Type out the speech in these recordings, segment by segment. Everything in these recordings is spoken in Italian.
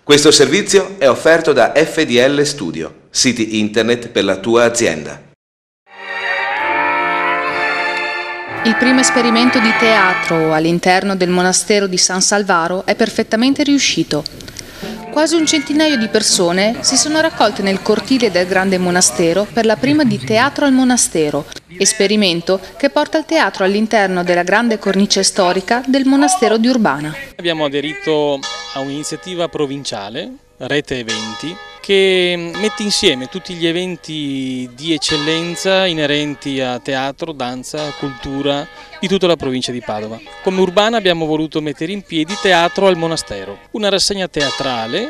Questo servizio è offerto da FDL Studio, siti internet per la tua azienda. Il primo esperimento di teatro all'interno del monastero di San Salvaro è perfettamente riuscito. Quasi un centinaio di persone si sono raccolte nel cortile del grande monastero per la prima di Teatro al Monastero, esperimento che porta il teatro all'interno della grande cornice storica del monastero di Urbana. Abbiamo aderito a un'iniziativa provinciale, Rete Eventi, che mette insieme tutti gli eventi di eccellenza inerenti a teatro, danza, cultura di tutta la provincia di Padova. Come Urbana abbiamo voluto mettere in piedi Teatro al Monastero, una rassegna teatrale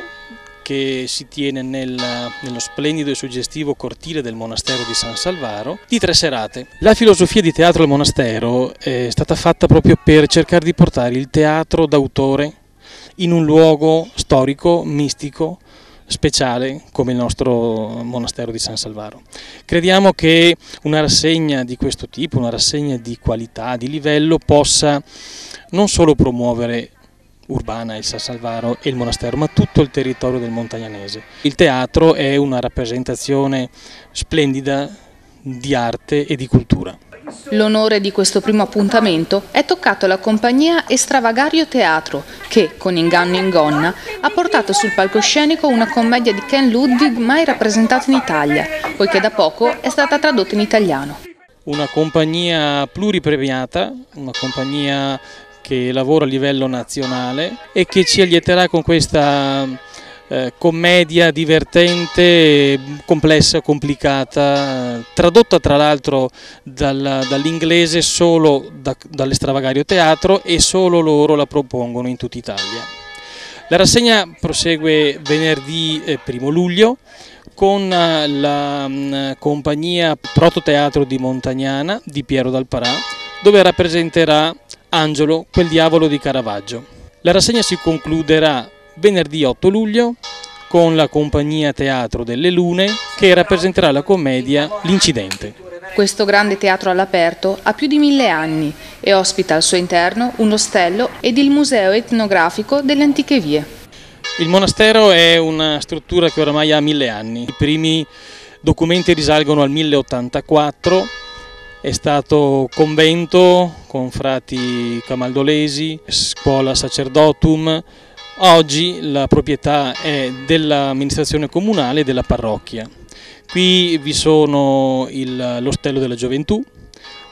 che si tiene nello splendido e suggestivo cortile del monastero di San Salvaro, di 3 serate. La filosofia di Teatro al Monastero è stata fatta proprio per cercare di portare il teatro d'autore in un luogo storico, mistico, speciale come il nostro monastero di San Salvaro. Crediamo che una rassegna di questo tipo, una rassegna di qualità, di livello, possa non solo promuovere Urbana, il San Salvaro e il monastero, ma tutto il territorio del Montagnanese. Il teatro è una rappresentazione splendida di arte e di cultura. L'onore di questo primo appuntamento è toccato alla compagnia Estravagario Teatro che, con Inganno in Gonna, ha portato sul palcoscenico una commedia di Ken Ludwig mai rappresentata in Italia, poiché da poco è stata tradotta in italiano. Una compagnia pluripremiata, una compagnia che lavora a livello nazionale e che ci allieterà con questa commedia divertente, complessa, complicata, tradotta tra l'altro dall'inglese solo dall'Estravagario Teatro, e solo loro la propongono in tutta Italia. La rassegna prosegue venerdì 1 luglio con la compagnia Prototeatro di Montagnana di Piero Dal Parà, dove rappresenterà Angelo, quel diavolo di Caravaggio. La rassegna si concluderà venerdì 8 luglio con la compagnia Teatro delle Lune che rappresenterà la commedia L'Incidente. Questo grande teatro all'aperto ha più di 1000 anni e ospita al suo interno un ostello ed il museo etnografico delle antiche vie. Il monastero è una struttura che oramai ha 1000 anni. I primi documenti risalgono al 1084, è stato convento con frati camaldolesi, scuola sacerdotum. Oggi la proprietà è dell'amministrazione comunale e della parrocchia. Qui vi sono l'Ostello della Gioventù,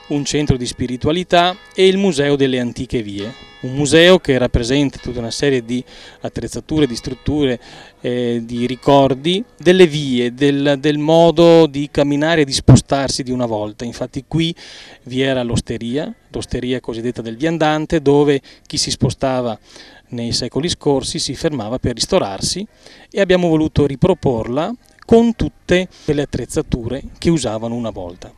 un centro di spiritualità e il Museo delle Antiche Vie, un museo che rappresenta tutta una serie di attrezzature, di strutture, di ricordi delle vie, del modo di camminare e di spostarsi di una volta. Infatti qui vi era l'osteria cosiddetta del viandante, dove chi si spostava nei secoli scorsi si fermava per ristorarsi, e abbiamo voluto riproporla con tutte le attrezzature che usavano una volta.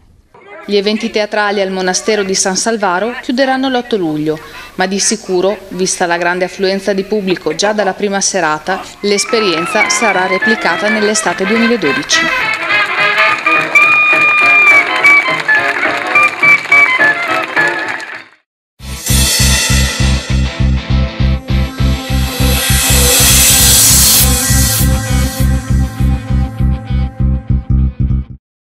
Gli eventi teatrali al monastero di San Salvaro chiuderanno l'8 luglio, ma di sicuro, vista la grande affluenza di pubblico già dalla prima serata, l'esperienza sarà replicata nell'estate 2012.